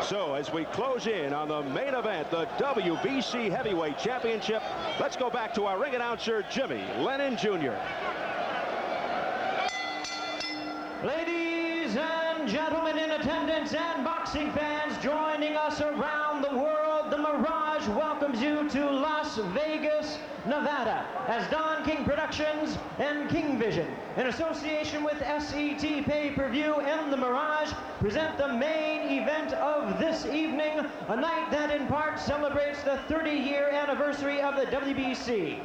So as we close in on the main event, the WBC Heavyweight Championship, let's go back to our ring announcer, Jimmy Lennon Jr. Ladies and gentlemen in attendance and boxing fans joining us around the world, the Mirage welcomes you to Las Vegas, Nevada, as Don King Productions and King Vision, in association with SET Pay-Per-View and the Mirage, present the main event of this evening, a night that in part celebrates the 30-year anniversary of the WBC.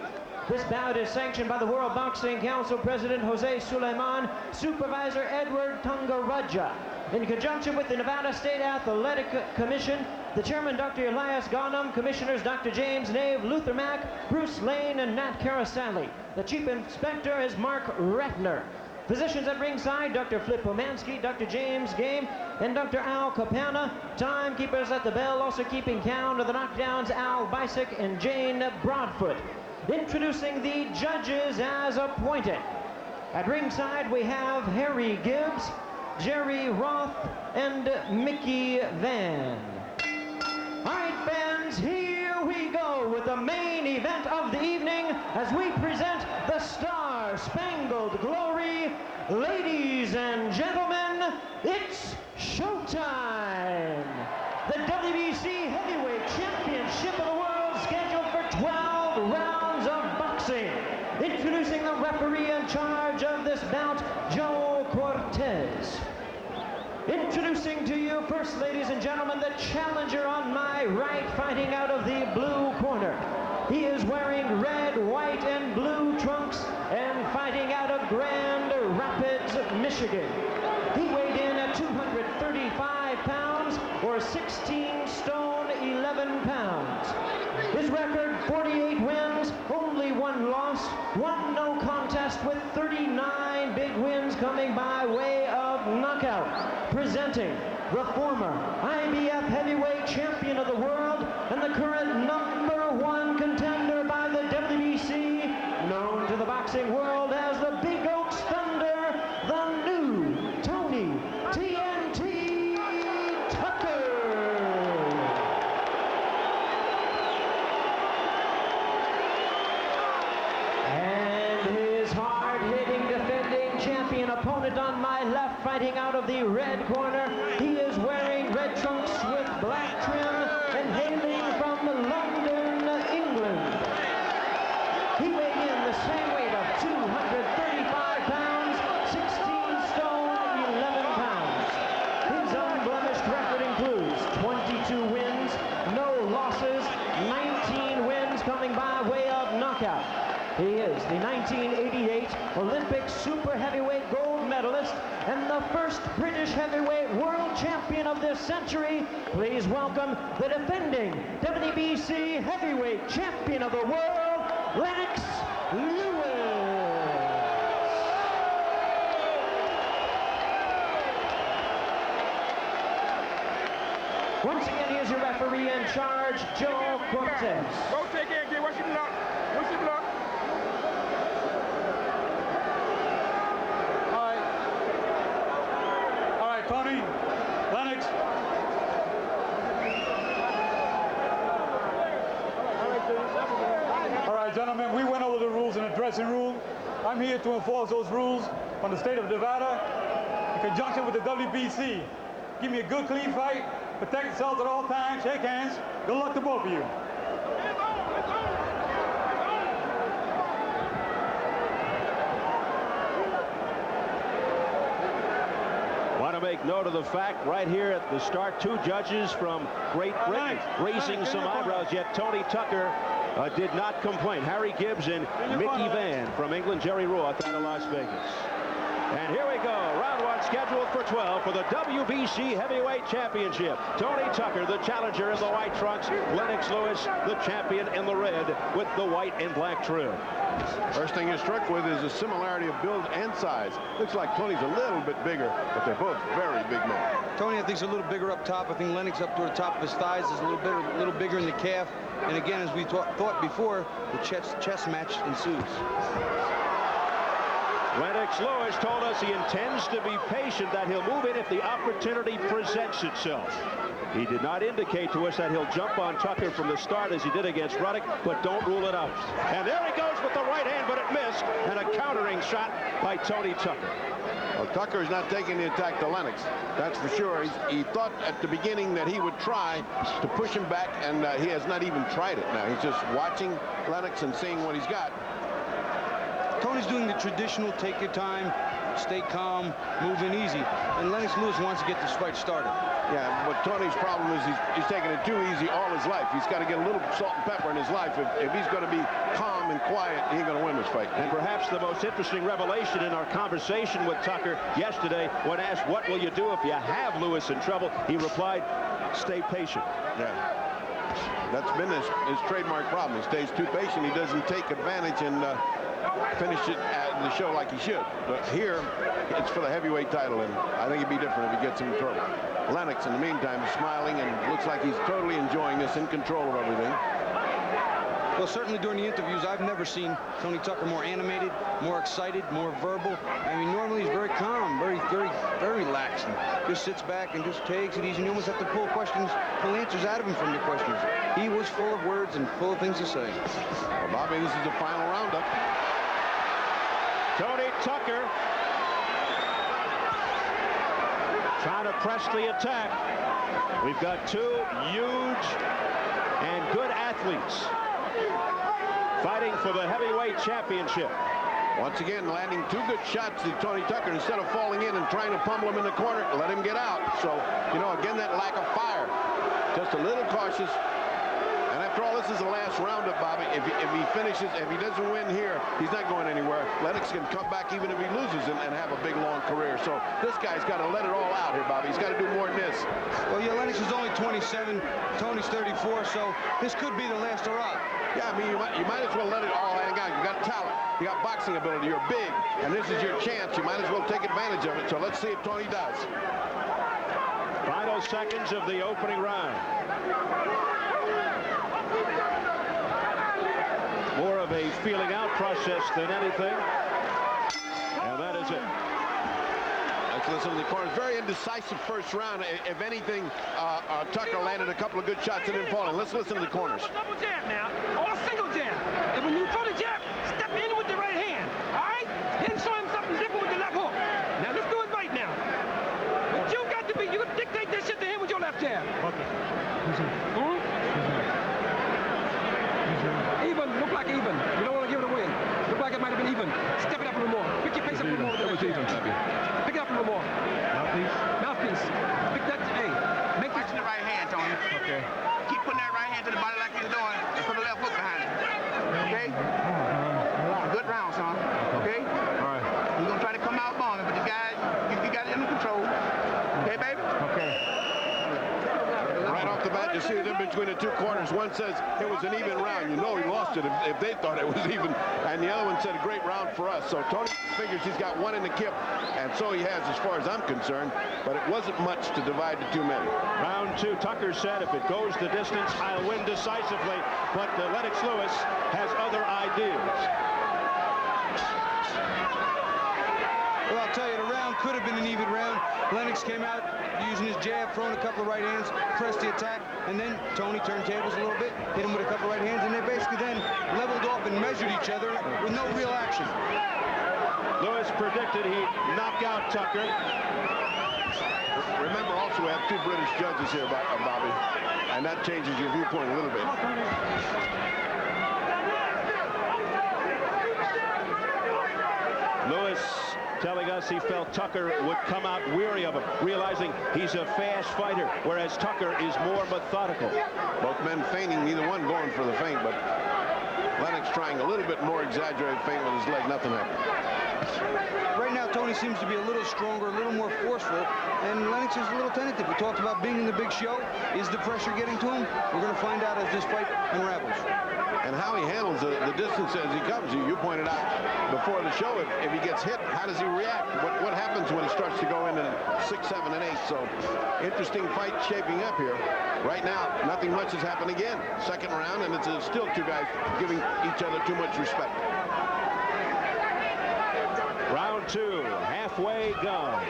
This bout is sanctioned by the World Boxing Council President Jose Sulaiman, Supervisor Edward Tungaraja, in conjunction with the Nevada State Athletic Commission, the Chairman Dr. Elias Ghanem, Commissioners Dr. James Nave, Luther Mack, Bruce Lane, and Nat Carasali. The Chief Inspector is Mark Rettner. Physicians at ringside, Dr. Flip Pomansky, Dr. James Game, and Dr. Al Capana. Timekeepers at the bell, also keeping count of the knockdowns, Al Bisick and Jane Broadfoot. Introducing the judges as appointed. At ringside, we have Harry Gibbs, Jerry Roth, and Mickey Van. All right, fans, here we go with the main event of the evening as we present the Star-Spangled Glory. Ladies and gentlemen, it's showtime. The WBC Heavyweight Championship of the world scheduled for 12 rounds of boxing. Introducing the referee in charge of this bout, Joe Cortez. Introducing to you first, ladies and gentlemen, the challenger on my right, fighting out of the blue corner. He is wearing red, white, and blue trunks and fighting out of Grand Rapids, Michigan. He weighed in at 235 pounds or 16 stone, 11 pounds. His record, 48 wins, only 1 loss, 1 no contest with 39 big wins coming by way of knockout. Presenting the former IBF Heavyweight Champion of the world and the current #1 contender by the WBC, known to the boxing world as the Big Oaks Thunder, the new Tony TNT Tucker. Opponent on my left, fighting out of the red corner. He is wearing red trunks with black trim and hailing from London, England. He weighed in the same weight of 235 pounds, 16 stone, 11 pounds. His unblemished record includes 22 wins, no losses, 19 wins coming by way of knockout. He is the 1988 Olympic super heavyweight gold medalist and the first British heavyweight world champion of this century. Please welcome the defending WBC heavyweight champion of the world, Lennox Lewis. Once again, here's your referee in charge, Joe Cortez. Go take it again. What's your block? What's your block? Tony, Lennox. All right, gentlemen, we went over the rules in the dressing room. I'm here to enforce those rules from the state of Nevada in conjunction with the WBC. Give me a good, clean fight. Protect yourselves at all times. Shake hands. Good luck to both of you. Want to make note of the fact right here at the start, 2 judges from Great Britain raising some eyebrows, yet Tony Tucker did not complain. Harry Gibbs and Mickey Van from England, Jerry Roth out of Las Vegas. And here we go, round 1 scheduled for 12 for the WBC Heavyweight Championship. Tony Tucker, the challenger in the white trunks. Lennox Lewis, the champion in the red with the white and black trim. First thing you're struck with is the similarity of build and size. Looks like Tony's a little bit bigger, but they're both very big men. Tony, I think, is a little bigger up top. I think Lennox up to the top of his thighs is a little bigger in the calf. And again, as we thought before, the chess match ensues. Lennox Lewis told us he intends to be patient, that he'll move in if the opportunity presents itself. He did not indicate to us that he'll jump on Tucker from the start as he did against Ruddock, but don't rule it out. And there he goes with the right hand, but it missed, and a countering shot by Tony Tucker. Well, Tucker is not taking the attack to Lennox. That's for sure. He thought at the beginning that he would try to push him back, and he has not even tried it now. He's just watching Lennox and seeing what he's got. Tony's doing the traditional take your time, stay calm, move in easy. And Lennox Lewis wants to get this fight started. Yeah, but Tony's problem is he's taking it too easy all his life. He's got to get a little salt and pepper in his life. If he's going to be calm and quiet, he ain't going to win this fight. And perhaps the most interesting revelation in our conversation with Tucker yesterday, when asked, what will you do if you have Lewis in trouble, he replied, stay patient. Yeah. That's been his trademark problem. He stays too patient. He doesn't take advantage and finish it at the show like he should. But here, it's for the heavyweight title, and I think it'd be different if he gets in trouble. Lennox, in the meantime, is smiling and looks like he's totally enjoying this, in control of everything. Well, certainly during the interviews, I've never seen Tony Tucker more animated, more excited, more verbal. I mean, normally he's very calm, very relaxed, and just sits back and just takes it easy. And you almost have to pull answers out of him from your questions. He was full of words and full of things to say. Well, Bobby, this is the final roundup. Tony Tucker trying to press the attack. We've got two huge and good athletes fighting for the heavyweight championship. Once again, landing two good shots to Tony Tucker. Instead of falling in and trying to pummel him in the corner, let him get out. So, you know, again, that lack of fire. Just a little cautious. And after all, this is the last roundup, Bobby. If he finishes, if he doesn't win here, he's not going anywhere. Lennox can come back even if he loses and have a big, long career. So this guy's got to let it all out here, Bobby. He's got to do more than this. Well, yeah, Lennox is only 27. Tony's 34, so this could be the last hurrah. Yeah, I mean, you might as well let it all hang out. You got talent. You got boxing ability. You're big. And this is your chance. You might as well take advantage of it. So let's see if Tony does. Final seconds of the opening round. More of a feeling out process than anything. And that is it. Let's listen to the corners. Very indecisive first round. If anything, Tucker landed a couple of good shots and then falling. Let's listen to the corners. Double jab now, or a single jab. And when you throw the jab, step in with the right hand. All right? Then show him something different with the left hook. Now let's do it right now. But you got to be, you dictate this shit to him with your left jab. Okay. Even, look like even. You don't want to give it away. Look like it might have been even. Step it up a little more. Pick your face up a little more. Pick it up a little more. Mouthpiece. Pick that, hey. Make this. Watching the right hand, Tony. Okay. Keep putting that right hand to the body like you're doing and put the left hook behind it. Okay? Good round, son. Okay? All right. You're going to try to come out long, but you got it under control. Okay, baby? Okay. Right off the bat, you see them between the two corners. One says it was an even round. You know he lost it if they thought it was even. And the other one said a great round for us. So Tony figures he's got one in the kip. And so he has, as far as I'm concerned. But it wasn't much to divide the two men. Round two, Tucker said, if it goes the distance, I'll win decisively. But Lennox Lewis has other ideas. Well, I'll tell you, the round could have been an even round. Lennox came out using his jab, throwing a couple of right hands, pressed the attack, and then Tony turned tables a little bit, hit him with a couple of right hands, and they basically then leveled off and measured each other with no real action. Lewis predicted he'd knock out Tucker. Remember also we have two British judges here, Bobby. And that changes your viewpoint a little bit. Lewis telling us he felt Tucker would come out weary of him, realizing he's a fast fighter, whereas Tucker is more methodical. Both men feigning, neither one going for the feint, but Lennox trying a little bit more exaggerated feint with his leg. Nothing happened. Right now, Tony seems to be a little stronger, a little more forceful, and Lennox is a little tentative. We talked about being in the big show. Is the pressure getting to him? We're going to find out as this fight unravels. And how he handles the distance as he comes. You pointed out before the show, if he gets hit, how does he react? What happens when he starts to go in at 6, 7, and 8? So interesting fight shaping up here. Right now, nothing much has happened again. Second round, and it's still two guys giving each other too much respect. Round halfway gone.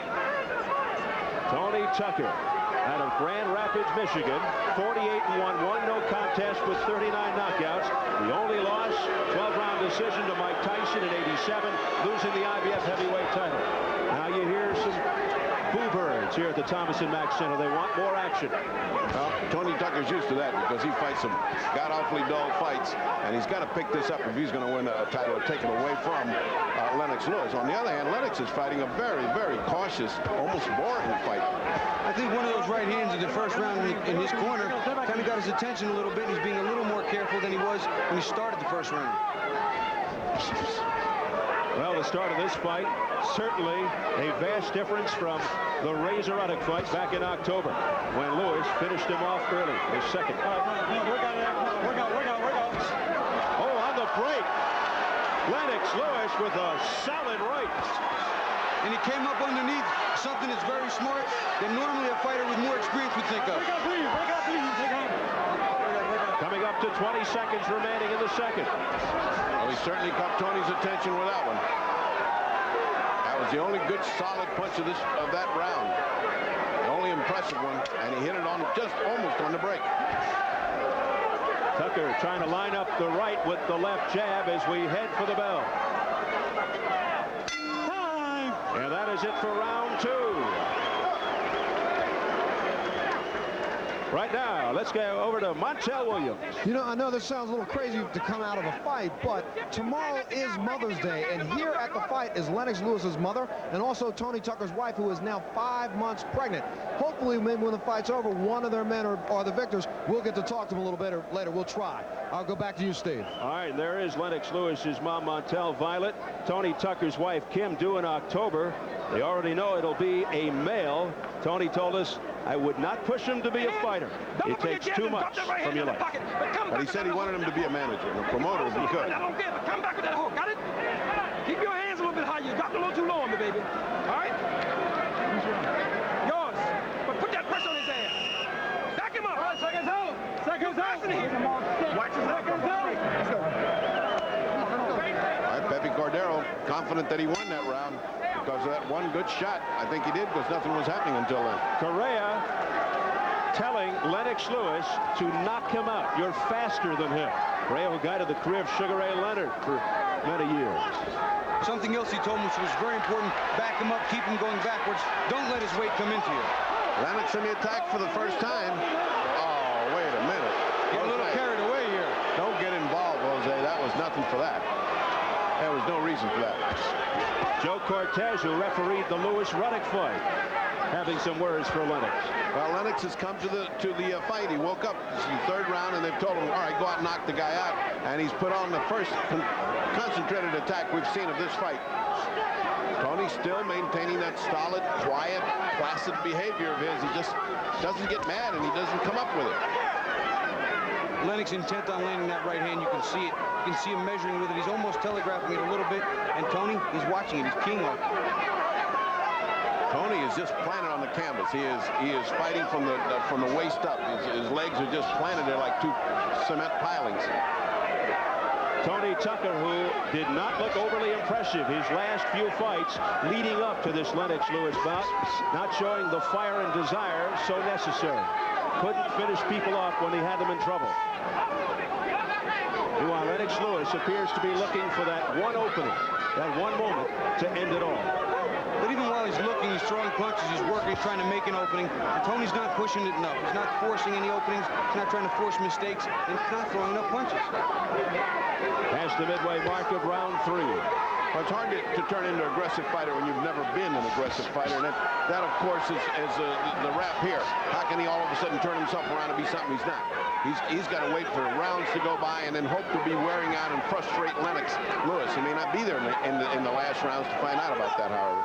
Tony Tucker out of Grand Rapids, Michigan, 48-1, won no contest with 39 knockouts. The only loss, 12-round decision to Mike Tyson in '87, losing the IBF heavyweight title. Now you hear some boo birds here at the Thomas & Mack Center. They want more action. Well, Tony Tucker's used to that because he fights some god-awfully dull fights, and he's got to pick this up if he's going to win a title or take it away from Lennox Lewis. On the other hand, Lennox is fighting a very, very cautious, almost boring fight. I think one of those right hands in the first round in his corner kind of got his attention a little bit. He's being a little more careful than he was when he started the first round. Well, the start of this fight, certainly a vast difference from the Razor Ruddock fight back in October when Lewis finished him off early, the second. Work out. Oh, on the break. Lennox Lewis with a solid right. And he came up underneath something that's very smart that normally a fighter with more experience would think of. Coming up to 20 seconds remaining in the second. Well, he certainly caught Tony's attention with that one. That was the only good solid punch of that round. The only impressive one, and he hit it on just almost on the break. Tucker trying to line up the right with the left jab as we head for the bell. Time. And that is it for round 2. Right now, let's go over to Montel Williams. You know, I know this sounds a little crazy to come out of a fight, but tomorrow is Mother's Day, and here at the fight is Lennox Lewis's mother and also Tony Tucker's wife, who is now 5 months pregnant. Hopefully, maybe when the fight's over, one of their men are the victors. We'll get to talk to them a little bit later. We'll try. I'll go back to you, Steve. All right, there is Lennox Lewis's mom, Montel Violet. Tony Tucker's wife, Kim, due in October. They already know it'll be a male. Tony told us, I would not push him to be a fighter. It takes too much from your life. But he said he wanted him to be a manager and a promoter if he could. I don't care, but come back with that hook, got it? Keep your hands a little bit higher. You dropped a little too low on me, baby. All right? Yours. But put that pressure on his ass. Back him up. All right, seconds out. Seconds out. Watch his seconds out. All right, Pepe Cordero, confident that he won that round because of that one good shot. I think he did because nothing was happening until then. Correa telling Lennox Lewis to knock him out. You're faster than him. Correa, who guided the career of Sugar Ray Leonard for many years. Something else he told him, which was very important, back him up, keep him going backwards. Don't let his weight come into you. Lennox in the attack for the first time. Oh, wait a minute. Get a little carried away here. Don't get involved, Jose. That was nothing for that. There was no reason for that. Joe Cortez, who refereed the Lewis-Ruddock fight, having some words for Lennox. Well, Lennox has come to the fight. He woke up in the third round, and they've told him, all right, go out and knock the guy out. And he's put on the first concentrated attack we've seen of this fight. Tony still maintaining that solid, quiet, placid behavior of his. He just doesn't get mad, and he doesn't come up with it. Lennox intent on landing that right hand. You can see it. You can see him measuring with it. He's almost telegraphing it a little bit. And Tony, he's watching it. He's keying on it. Tony is just planted on the canvas. He is fighting from the waist up. His legs are just planted there like two cement pilings. Tony Tucker, who did not look overly impressive his last few fights leading up to this Lennox Lewis bout, not showing the fire and desire so necessary. Couldn't finish people off when he had them in trouble. Meanwhile, Lennox Lewis appears to be looking for that one opening, that one moment to end it all. But even while he's looking, he's throwing punches, he's working, he's trying to make an opening. And Tony's not pushing it enough. He's not forcing any openings. He's not trying to force mistakes. And he's not throwing enough punches. Past the midway mark of round 3. Well, it's hard to turn into an aggressive fighter when you've never been an aggressive fighter. And that of course, is the rap here. How can he all of a sudden turn himself around and be something he's not? He's got to wait for rounds to go by and then hope to be wearing out and frustrate Lennox Lewis. He may not be there in the last rounds to find out about that, however.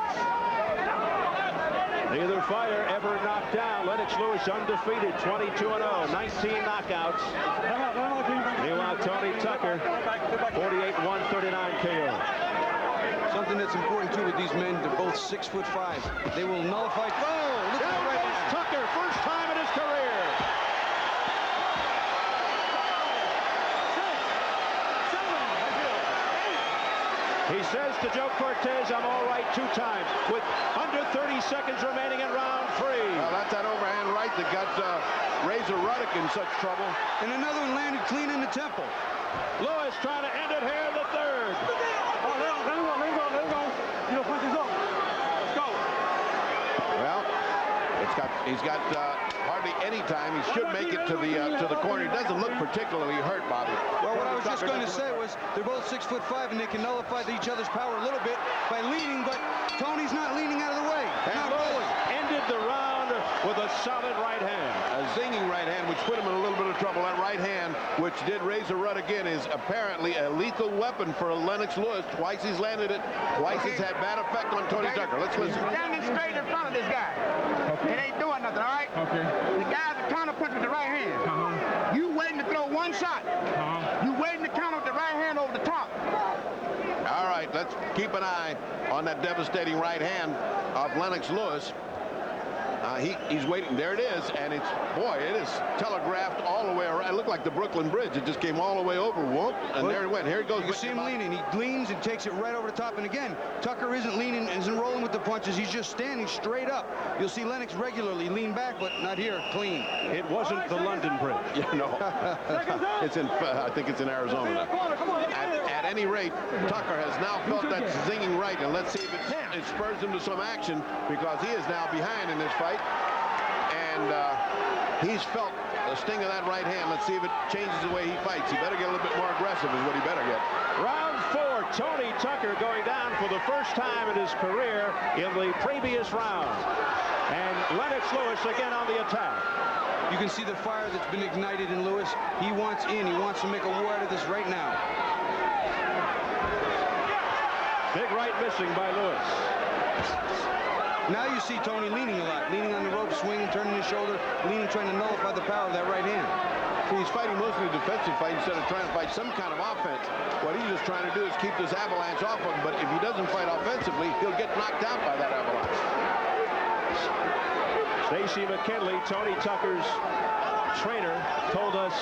Neither fighter ever knocked down. Lennox Lewis undefeated, 22-0, 19 knockouts. Meanwhile, Tony Tucker, 48-1, 39 KO. Something that's important, too, with these men, they're both 6'5". They will nullify... Oh, look at the right hand. Tucker, first time in his career. He says to Joe Cortez. I'm all right 2 times with under 30 seconds remaining in round 3. Well, that's that overhand right that got Razor Ruddock in such trouble. And another one landed clean in the temple. Lewis trying to end it here in the 3rd. Oh, let him go. You know, punch his up. Let's go. Well, he's got hardly any time. He should make it to the corner. He doesn't look particularly hurt, Bobby. Well, what I was just going to say was they're both 6'5", and they can nullify each other's power a little bit by leaning, but Tony's not leaning out of the way. And Lewis ended the round with a solid right hand. A zinging right hand, which put him in a little bit of trouble. That right hand, which did Razor Ruddock in, is apparently a lethal weapon for Lennox Lewis. Twice he's landed it. Twice it's had bad effect on Tony Tucker. Let's listen. Standing straight in front of this guy. It ain't doing nothing, all right? Okay. The guy's a counter punch with the right hand. You waiting to throw one shot. You waiting to counter with the right hand over the top. All right, let's keep an eye on that devastating right hand of Lennox Lewis. He's waiting. There it is, and it is telegraphed all the way around. It looked like the Brooklyn Bridge. It just came all the way over, whoop, and there it went. Here it goes. You see him leaning. He leans and takes it right over the top. And again, Tucker isn't leaning, isn't rolling with the punches. He's just standing straight up. You'll see Lennox regularly lean back, but not here, clean. It wasn't the London Bridge. Yeah, no. It's in. I think it's in Arizona now. At any rate, Tucker has now felt that zinging right, and let's see if it spurs him to some action, because he is now behind in this fight. And he's felt the sting of that right hand. Let's see if it changes the way he fights. He better get a little bit more aggressive is what he better get. Round 4, Tony Tucker going down for the first time in his career in the previous round. And Lennox Lewis again on the attack. You can see the fire that's been ignited in Lewis. He wants in. He wants to make a war out of this right now. Big right missing by Lewis. Now you see Tony leaning a lot, leaning on the rope, swinging, turning his shoulder, leaning, trying to nullify the power of that right hand. He's fighting mostly a defensive fight instead of trying to fight some kind of offense. What he's just trying to do is keep this avalanche off of him, but if he doesn't fight offensively, he'll get knocked out by that avalanche. Stacy McKinley, Tony Tucker's trainer, told us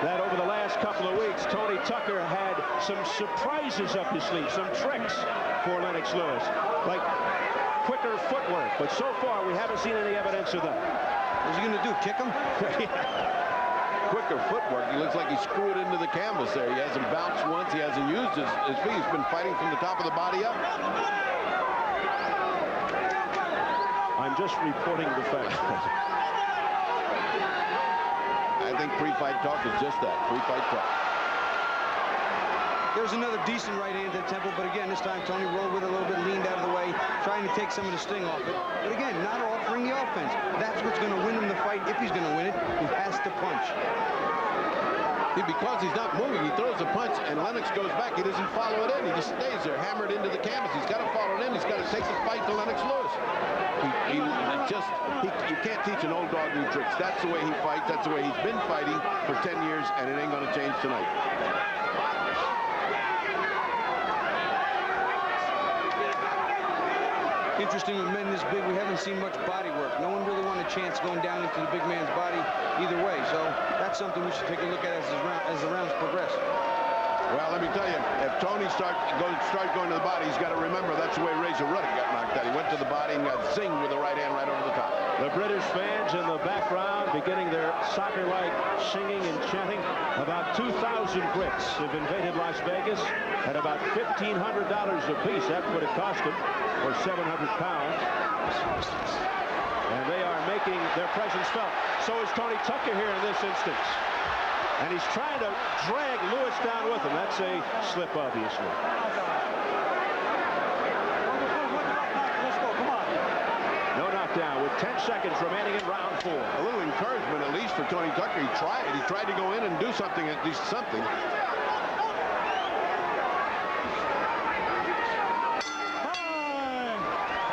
that over the last couple of weeks, Tony Tucker had some surprises up his sleeve, some tricks for Lennox Lewis, like quicker footwork. But so far, we haven't seen any evidence of that. What's he going to do, kick him? Quicker footwork. He looks like he screwed into the canvas there. He hasn't bounced once. He hasn't used his feet. He's been fighting from the top of the body up. I'm just reporting the facts. I think pre-fight talk is just that, pre-fight talk. There's another decent right hand to the temple, but again, this time Tony rolled with it a little bit, leaned out of the way, trying to take some of the sting off it. But again, not offering the offense. That's what's going to win him the fight. If he's going to win it, he has to punch. Because he's not moving, he throws a punch, and Lennox goes back. He doesn't follow it in. He just stays there, hammered into the canvas. He's got to follow it in. He's got to take the fight to Lennox Lewis. You can't teach an old dog new tricks. That's the way he fights. That's the way he's been fighting for 10 years, and it ain't going to change tonight. Interesting with men this big, we haven't seen much body work. No one really wanted a chance going down into the big man's body either way. So that's something we should take a look at as the rounds progress. Well, let me tell you, if Tony starts going to the body, he's got to remember that's the way Razor Ruddock got knocked out. He went to the body and got zinged with the right hand right over the top. The British fans in the background beginning their soccer-like singing and chanting. About 2,000 Brits have invaded Las Vegas at about $1,500 apiece. That's what it cost them, or 700 pounds. And they are making their presence felt. So is Tony Tucker here in this instance. And he's trying to drag Lewis down with him. That's a slip, obviously. No knockdown with 10 seconds remaining in round 4. A little encouragement, at least, for Tony Tucker. He tried. He tried to go in and do something, at least something.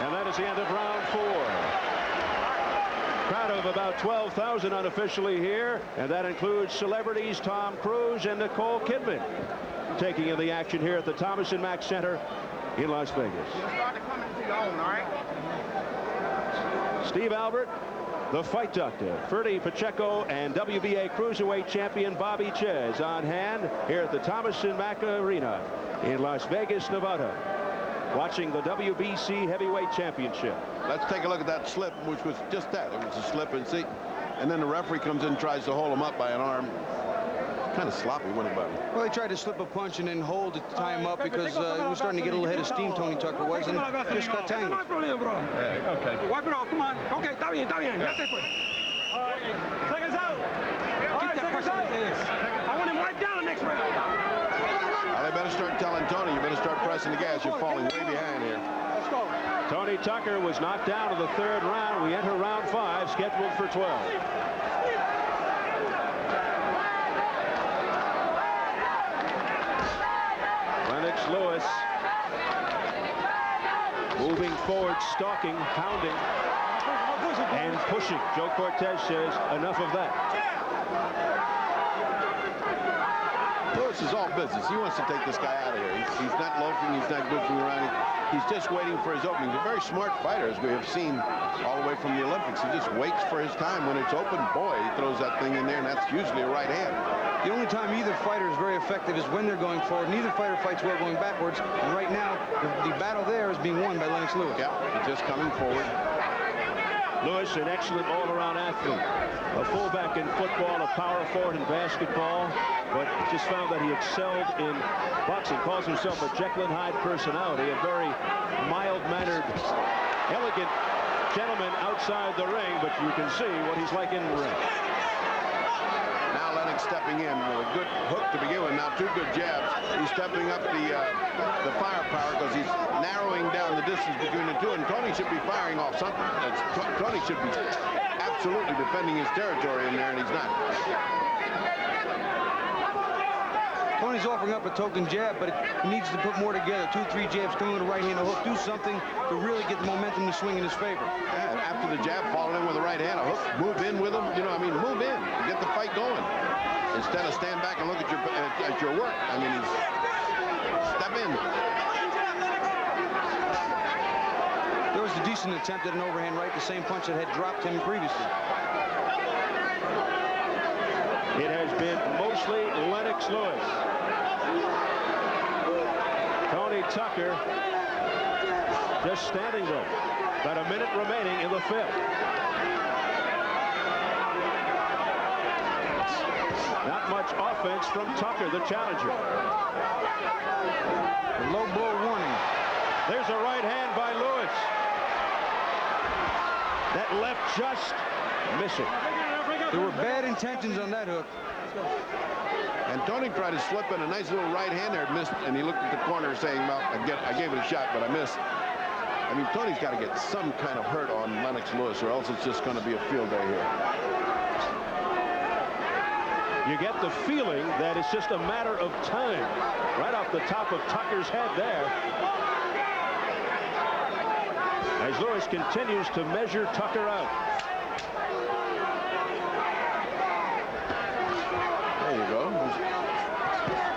And that is the end of round 4. Crowd of about 12,000 unofficially here, and that includes celebrities Tom Cruise and Nicole Kidman taking in the action here at the Thomas and Mack Center in Las Vegas. Start to come into your own, all right? Steve Albert, the Fight Doctor, Ferdy Pacheco, and WBA Cruiserweight Champion Bobby Ches on hand here at the Thomas and Mack Arena. in Las Vegas, Nevada, watching the WBC Heavyweight Championship. Let's take a look at that slip, which was just that. It was a slip, and see, and then the referee comes in and tries to hold him up by an arm. Kind of sloppy, wasn't it, Bobby? Well, he tried to slip a punch and then hold it to tie him up because he was starting to get a little head of steam, Tony Tucker was, and just got tangled. Okay. Wipe it off, come on. Okay, está bien, está bien. That's it. Seconds out. Keep that pressure on his ass. I want him right down the next round. Well, they better start telling Tony, you better start pressing the gas. You're falling way behind here. Let's go. Tony Tucker was knocked down in the 3rd round. We enter round 5, scheduled for 12. Lennox Lewis moving forward, stalking, pounding, and pushing. Joe Cortez says enough of that. Lewis is all business. He wants to take this guy out of here. He's not loafing. He's not goofing around. He's just waiting for his opening. He's a very smart fighter, as we have seen all the way from the Olympics. He just waits for his time. When it's open, boy, he throws that thing in there, and that's usually a right hand. The only time either fighter is very effective is when they're going forward. Neither fighter fights well going backwards. And right now, the battle there is being won by Lennox Lewis. Yeah, he's just coming forward. Lewis, an excellent all-around athlete. A fullback in football, a power forward in basketball, but just found that he excelled in boxing. Calls himself a Jekyll and Hyde personality, a very mild-mannered, elegant gentleman outside the ring, but you can see what he's like in the ring. Now Lennox stepping in with a good hook to begin with. Now 2 good jabs. He's stepping up the firepower because he's narrowing down the distance between the two. And Tony should be firing off something. Tony should be absolutely defending his territory in there, and he's not. Tony's offering up a token jab, but he needs to put more together. 2, 3 jabs coming with a right hand, a hook. Do something to really get the momentum to swing in his favor. Yeah, and after the jab, following in with a right hand, a hook, move in with him. You know, I mean, move in to get the fight going. Instead of stand back and look at your work. I mean, he's step in. There was a decent attempt at an overhand right, the same punch that had dropped him previously. It has been mostly Lennox Lewis. Tony Tucker just standing there. About a minute remaining in the 5th. Not much offense from Tucker, the challenger. A low blow warning. There's a right hand by Lewis. That left just missing. There were bad intentions on that hook. And Tony tried to slip in a nice little right hand there, missed, and he looked at the corner saying, well, I gave it a shot, but I missed. I mean, Tony's got to get some kind of hurt on Lennox Lewis, or else it's just going to be a field day here. You get the feeling that it's just a matter of time. Right off the top of Tucker's head there. As Lewis continues to measure Tucker out. There you go.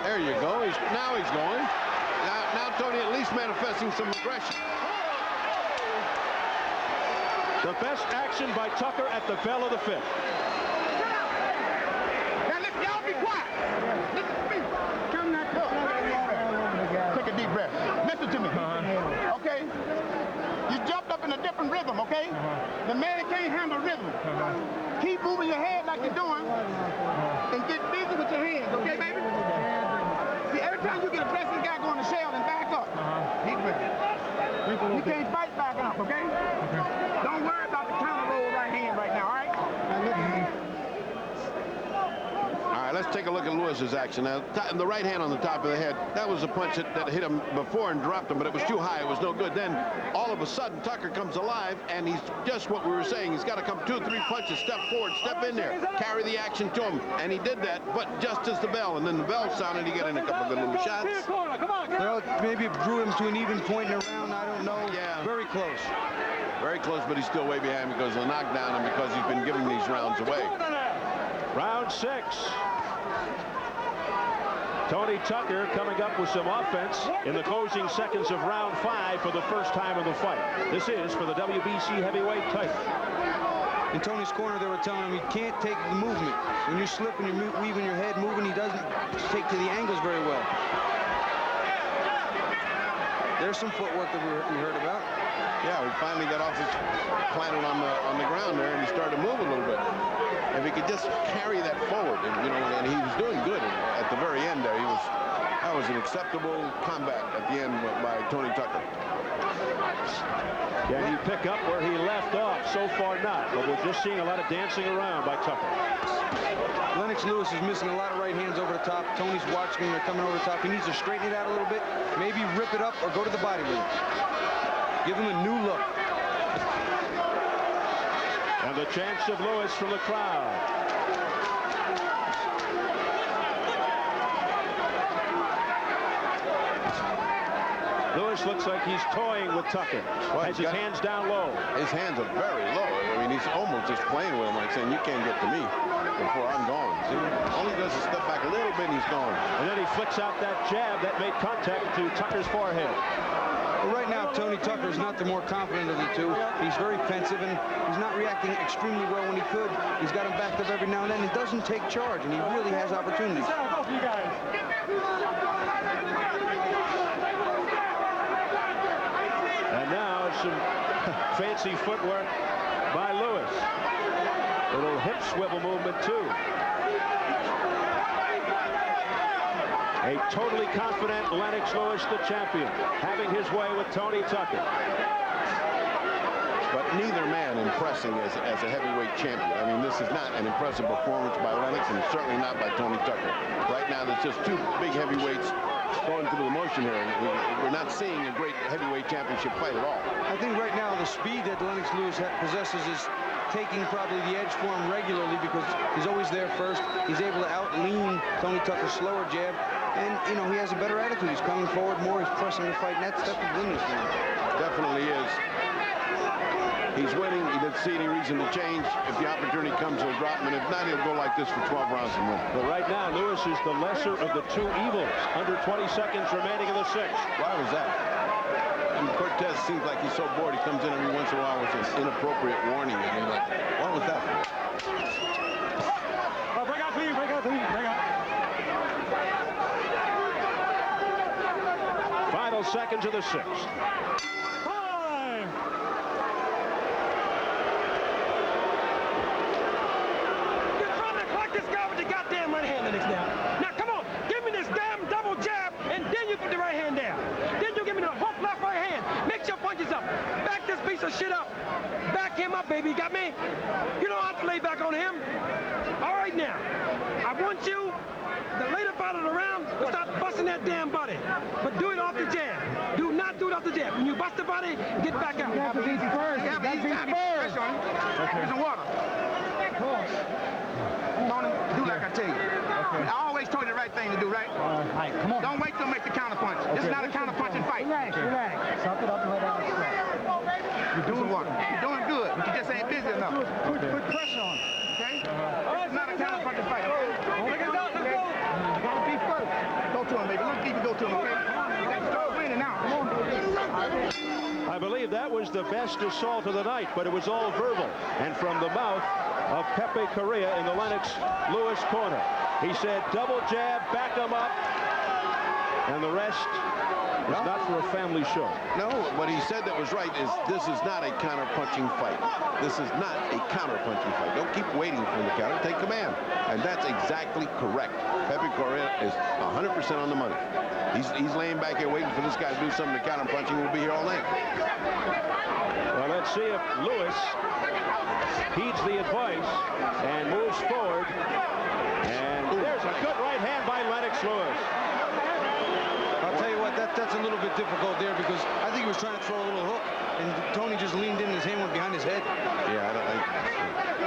There you go. Now he's going. Now Tony at least manifesting some aggression. The best action by Tucker at the bell of the 5th. Now listen, y'all be quiet. Listen to me. Come that close. Take a deep breath. Listen to me. Okay? You jumped up in a different rhythm, okay? The man can't handle rhythm. Keep moving your head like you're doing and get busy with your hands, okay, baby? See, every time you get a pressing guy going to shell and back up. Deep breath. You can't fight back up, okay? Don't worry about the counter roll right hand right now, all right? All right, let's take a look at Lewis's action. Now, the right hand on the top of the head, that was a punch that hit him before and dropped him, but it was too high. It was no good. Then, all of a sudden, Tucker comes alive, and he's just what we were saying. He's got to come 2 or 3 punches, step forward, step in there, carry the action to him. And he did that, but just as the bell. And then the bell sounded, he got in a couple of good little shots. Well, maybe it drew him to an even point in the round. I don't know. Yeah. Very close. Very close, but he's still way behind because of the knockdown and because he's been giving these rounds away. Round 6. Tony Tucker coming up with some offense in the closing seconds of round 5 for the first time in the fight. This is for the WBC heavyweight title. In Tony's corner, they were telling him he can't take the movement. When you're slipping, you're weaving your head, moving, he doesn't take to the angles very well. There's some footwork that we heard about. Yeah, we finally got off his planet on the ground there, and he started to move a little bit. If he could just carry that forward, and, you know, and he was doing good at the very end there. That was an acceptable combat at the end by Tony Tucker. Can he pick up where he left off? So far not, but we're just seeing a lot of dancing around by Tucker. Lennox Lewis is missing a lot of right hands over the top. Tony's watching him. They're coming over the top. He needs to straighten it out a little bit, maybe rip it up or go to the body loop. Give him a new look. And the chants of Lewis from the crowd. Lewis looks like he's toying with Tucker. Has his hands down low. His hands are very low. I mean, he's almost just playing with him, like saying, you can't get to me before I'm gone. See, all he does is step back a little bit and he's gone. And then he flicks out that jab that made contact to Tucker's forehead. Well, right now, Tony Tucker is not the more confident of the two. He's very pensive, and he's not reacting extremely well when he could. He's got him backed up every now and then. He doesn't take charge, and he really has opportunities. And now some fancy footwork by Lewis. Little hip swivel movement, too. A totally confident Lennox Lewis, the champion, having his way with Tony Tucker. But neither man impressing as a heavyweight champion. I mean, this is not an impressive performance by Lennox, and certainly not by Tony Tucker. Right now, there's just two big heavyweights going through the motion here. We're not seeing a great heavyweight championship fight at all. I think right now the speed that Lennox Lewis possesses is taking probably the edge for him regularly because he's always there first. He's able to out-lean Tony Tucker's slower jab. And, you know, he has a better attitude. He's coming forward more. He's pressing the fight. And that's the win this one. Definitely is. He's winning. He doesn't see any reason to change. If the opportunity comes, he'll drop him. And if not, he'll go like this for 12 rounds and win. But right now, Lewis is the lesser of the two evils. Under 20 seconds remaining in the sixth. Why was that? I mean, Cortez seems like he's so bored. He comes in every once in a while with an inappropriate warning. I mean, like, what was that? Break out, please. Break out, please. Break out. Final seconds of the sixth. Now, come on, give me this damn double jab, and then you put the right hand down. Then you give me the hook left right hand. Mix your punches up. Back this piece of shit up. Back him up, baby. Got me? You don't have to lay back on him. All right, now, I want you, the later part of the round, to start busting that damn body. But do it off the jab. Do not do it off the jab. When you bust the body, get back out. You have to beat first. You have to beat first. Here's some water. Tony, do like I tell you. Okay. I always told you the right thing to do, right? All right, come on. Don't wait till make the counter punch. Okay. This is not a counter punching fight. Relax, relax. Suck it up and let out the sweat. You're doing what? You're doing good, but you just ain't busy enough. Put pressure on. Okay? It's not a counter punching fight. Okay? You gotta be first. Go to him, baby. Look deep and go to him, okay? You got to start winning now. Come on, baby. I believe that was the best assault of the night, but it was all verbal. And from the mouth of Pepe Correa in the Lennox Lewis corner. He said, double jab, back him up, and the rest is not for a family show. No, what he said that was right is this is not a counter-punching fight. This is not a counter-punching fight. Don't keep waiting for the counter. Take command. And that's exactly correct. Pepe Correa is 100% on the money. He's laying back here waiting for this guy to do something to counter-punching. We'll be here all night. Well, let's see if Lewis heeds the advice and moves forward. And there's a good right hand by Lennox Lewis. I'll tell you what, that's a little bit difficult there because I think he was trying to throw a little hook, and Tony just leaned in, his hand went behind his head. Yeah,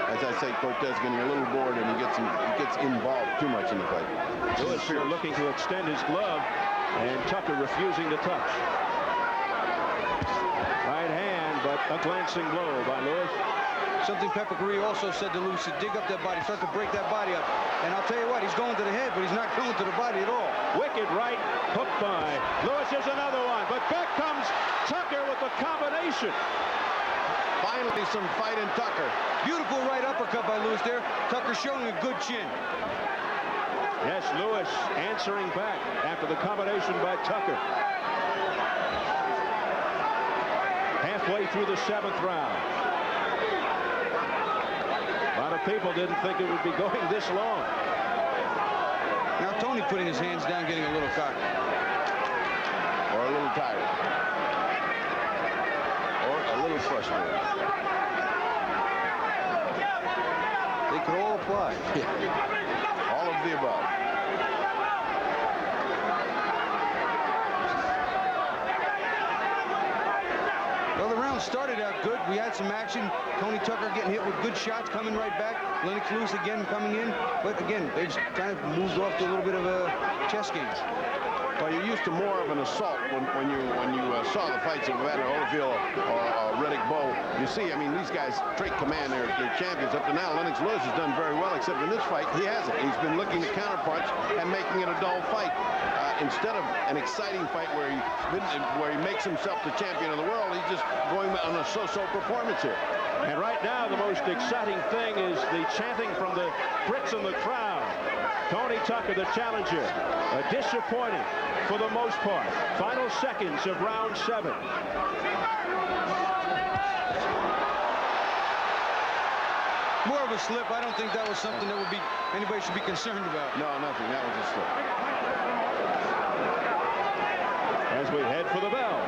as I say, Cortez getting a little bored, and he gets involved too much in the fight. Lewis here looking to extend his glove, and Tucker refusing to touch. Right hand, but a glancing blow by Lewis. Something Pepe Correa also said to Lewis to dig up that body, start to break that body up. And I'll tell you what, he's going to the head, but he's not going to the body at all. Wicked right, hooked by Lewis. Is another one, but back comes Tucker with the combination. Finally, some fight in Tucker. Beautiful right uppercut by Lewis there. Tucker showing a good chin. Yes, Lewis answering back after the combination by Tucker. halfway through the 7th round. A lot of people didn't think it would be going this long. Now Tony putting his hands down, getting a little cocky. Or a little tired. Or a little frustrated. They could all apply. All of the above. Well, the round started out good. We had some action. Tony Tucker getting hit with good shots, coming right back. Lennox Lewis again coming in. But again, they've kind of moved off to a little bit of a chess game. Well, you're used to more of an assault when you saw the fights of Evander Holyfield or Riddick Bowe. You see, I mean, these guys trait command. They're champions. Up to now, Lennox Lewis has done very well, except in this fight, he hasn't. He's been looking to counterpunch and making it a dull fight. Instead of an exciting fight where he makes himself the champion of the world, he's just going on a so-so performance here. And right now, the most exciting thing is the chanting from the Brits in the crowd. Tony Tucker, the challenger, disappointing for the most part. Final seconds of round 7. More of a slip. I don't think that was something that would be anybody should be concerned about. No, nothing. That was a slip. As we head for the bell.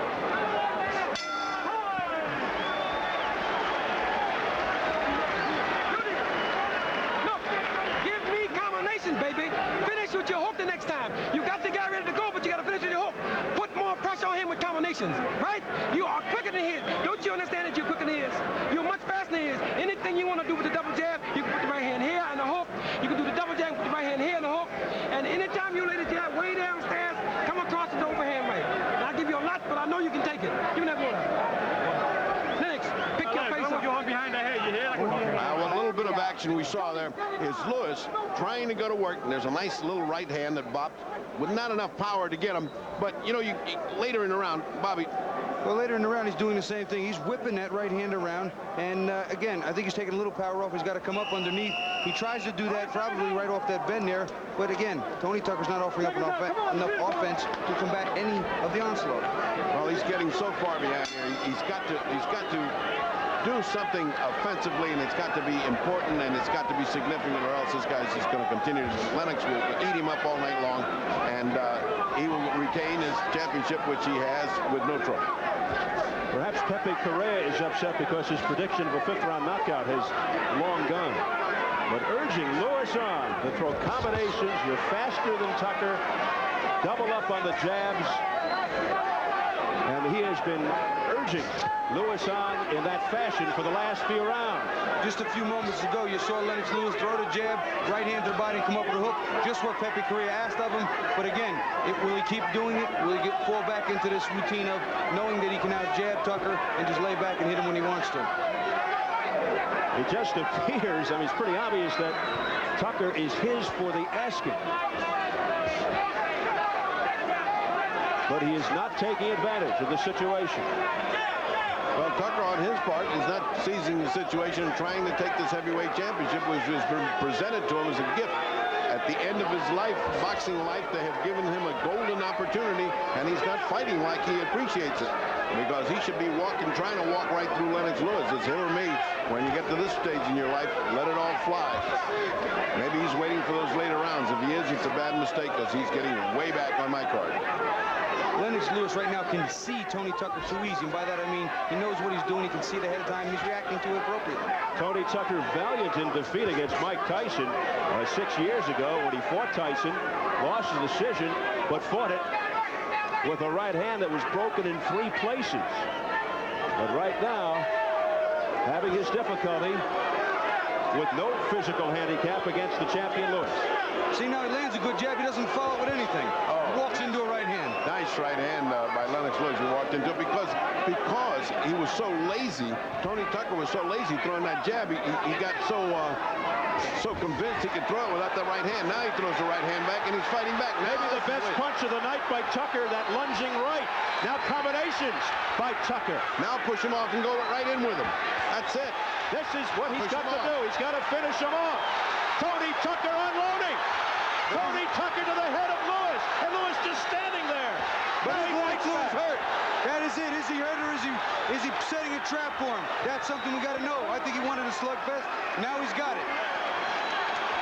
Baby, finish with your hook the next time. You got the guy ready to go, but you got to finish with your hook. Put more pressure on him with combinations, right? You are quicker than his. Don't you understand that you're quicker than his? You're much faster than his. Anything you want to do with the double jab, you can put the right hand here and the hook. You can do the double jab, put the right hand here and the hook. And anytime you lay the jab way downstairs, come across the overhand right. And I'll give you a lot, but I know you can take it. Give me that water. Lennox, pick your face up. You're behind the head. You hear? Well, a little bit of action we saw there is Lewis trying to go to work, and there's a nice little right hand that bopped with not enough power to get him. But, you know, later in the round, Bobby. Well, later in the round, he's doing the same thing. He's whipping that right hand around. And, again, I think he's taking a little power off. He's got to come up underneath. He tries to do that probably right off that bend there. But, again, Tony Tucker's not offering up enough offense to combat any of the onslaught. Well, he's getting so far behind here. He's got to do something offensively, and it's got to be important, and it's got to be significant, or else this guy's just going to continue to. Lennox will eat him up all night long, and he will retain his championship, which he has with no trouble. Perhaps Pepe Correa is upset because his prediction of a 5th-round knockout has long gone. But urging Lewis on to throw combinations. You're faster than Tucker. Double up on the jabs. And he has been urging Lewis on in that fashion for the last few rounds. Just a few moments ago, you saw Lennox Lewis throw the jab, right hand to the body, and come up with a hook, just what Pepe Correa asked of him. But again, will he keep doing it? Will he fall back into this routine of knowing that he can out-jab Tucker and just lay back and hit him when he wants to? It just appears, I mean, it's pretty obvious that Tucker is his for the asking. But he is not taking advantage of the situation. Well, Tucker, on his part, is not seizing the situation and trying to take this heavyweight championship, which was presented to him as a gift. At the end of his life, boxing life, they have given him a golden opportunity, and he's not fighting like he appreciates it. Because he should be trying to walk right through Lennox Lewis. It's him or me. When you get to this stage in your life, let it all fly. Maybe he's waiting for those later rounds. If he is, it's a bad mistake, because he's getting way back on my card. Lennox Lewis right now can see Tony Tucker too easy, and by that I mean he knows what he's doing. He can see it ahead of time. He's reacting to it appropriately. Tony Tucker valiant in defeat against Mike Tyson 6 years ago when he fought Tyson, lost the decision, but fought it with a right hand that was broken in 3 places. But right now, having his difficulty with no physical handicap against the champion Lewis. See, now he lands a good jab. He doesn't follow it with anything. He walks into a right hand. Nice right hand by Lennox Lewis. He walked into it because he was so lazy. Tony Tucker was so lazy throwing that jab. He got so convinced he could throw it without the right hand. Now he throws the right hand back, and he's fighting back. Maybe the best punch of the night by Tucker, that lunging right. Now combinations by Tucker. Now push him off and go right in with him. That's it. This is what he's got to do. He's got to finish him off. Tony Tucker unloading. Tony Tucker to the head of Lewis, and Lewis just standing there. But he Lennox fights Lewis back. hurt. That is it. Is he hurt or is he setting a trap for him? That's something we got to know. I think he wanted a slugfest. Now he's got it.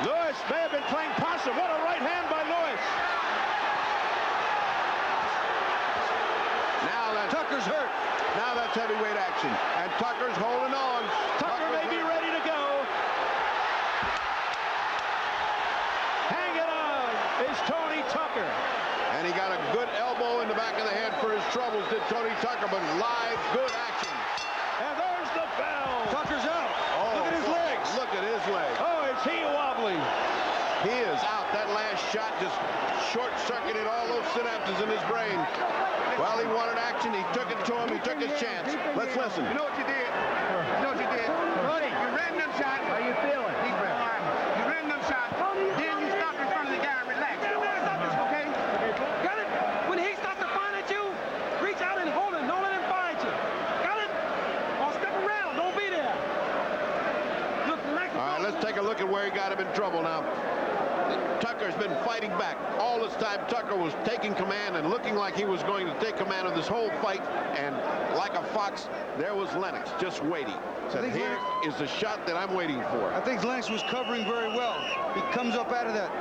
Lewis may have been playing possum. What a right hand by Lewis. Now that's Tucker's hurt. Now that's heavyweight action. And Tucker's holding on. Tucker may be ready to go. Hanging on is Tony Tucker. And he got a good elbow in the back of the head for his troubles, did Tony Tucker, but live good action. And there's the bell. Tucker's out. Oh, Look at his boy. legs. Look at his legs. Oh, is he wobbly? He is out. That last shot just short-circuited all those synapses in his brain. Well, he wanted action. He took it to him. He took his chance. Let's listen. You know what you did? You know what you did? You ran them shots. How you feeling? Deep breath. You ran them shots. Then you stopped in front of the guy and relaxed. Okay? Got it? When he starts to find at you, reach out and hold him. Don't let him find you. Got it? Or step around. Don't be there. Look, relax. All right, let's take a look at where he got him in trouble now. Tucker's been fighting back. All this time, Tucker was taking command and looking like he was going to take command of this whole fight. And like a fox, there was Lennox just waiting. Said, here is the shot that I'm waiting for. I think Lennox was covering very well. He comes up out of that.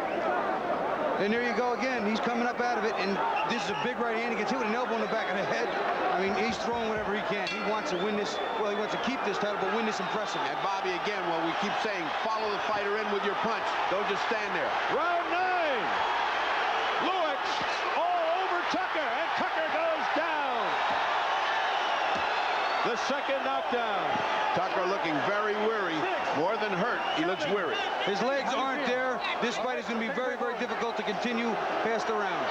And there you go again. He's coming up out of it. And this is a big right hand. He gets hit with an elbow in the back of the head. I mean, he's throwing whatever he can. He wants to win this. Well, he wants to keep this title, but win this impressively. And Bobby, again, well, we keep saying, follow the fighter in with your punch. Don't just stand there. Round 9. Lewis all over Tucker, and Tucker goes down. The second knockdown. Tucker looking very weary, more than hurt. He looks weary. His legs aren't there. This fight is going to be very, very difficult to continue past the round.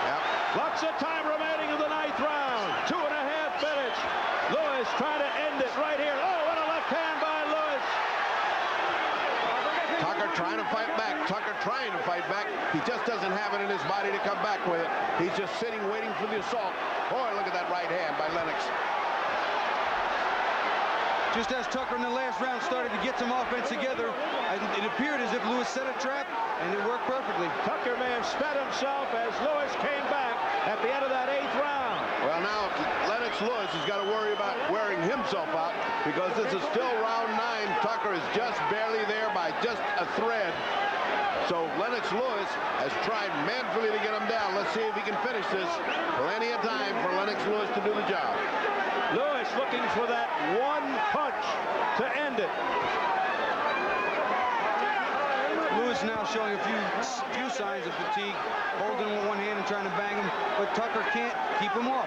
Yep. Lots of time remaining in the 9th round. 2.5 minutes. Lewis trying to end it right here. Oh, what a left hand by Lewis. Tucker trying to fight back. Tucker trying to fight back. He just doesn't have it in his body to come back with it. He's just sitting waiting for the assault. Boy, look at that right hand by Lennox. Just as Tucker in the last round started to get some offense together, it appeared as if Lewis set a trap, and it worked perfectly. Tucker may have spent himself as Lewis came back at the end of that 8th round. Well, now Lennox Lewis has got to worry about wearing himself out because this is still round 9. Tucker is just barely there by just a thread. So Lennox Lewis has tried manfully to get him down. Let's see if he can finish this. Plenty of time for Lennox Lewis to do the job. Lewis looking for that one punch to end it. Lewis now showing a few signs of fatigue, holding with one hand and trying to bang him, but Tucker can't keep him off.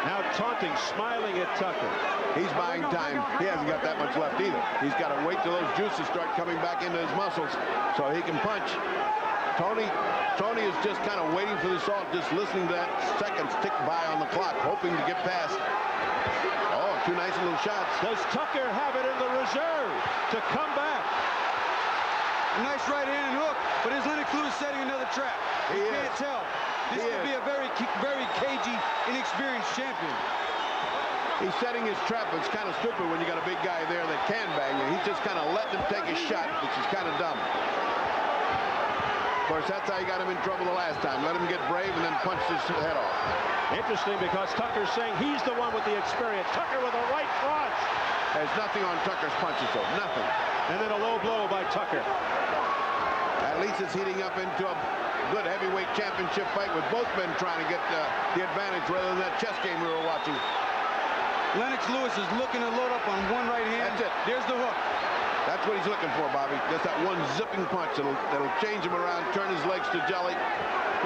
Now taunting, smiling at Tucker. He's buying time. He hasn't got that much left either. He's got to wait till those juices start coming back into his muscles so he can punch. Tony is just kind of waiting for the assault, just listening to that seconds tick by on the clock, hoping to get past. Oh, 2 nice little shots. Does Tucker have it in the reserve to come back? A nice right hand and hook, but is Lennox Lewis setting another trap? He You can't tell. This could be a very cagey, inexperienced champion. He's setting his trap, but it's kind of stupid when you got a big guy there that can bang you. He's just kind of letting him take a shot, which is kind of dumb. Of course, that's how he got him in trouble the last time. Let him get brave and then punched his head off. Interesting because Tucker's saying he's the one with the experience. Tucker with a right cross. There's nothing on Tucker's punches, though. Nothing. And then a low blow by Tucker. At least it's heating up into a good heavyweight championship fight with both men trying to get the advantage rather than that chess game we were watching. Lennox Lewis is looking to load up on one right hand. That's it. There's the hook. That's what he's looking for, Bobby. Just that one zipping punch that'll change him around, turn his legs to jelly.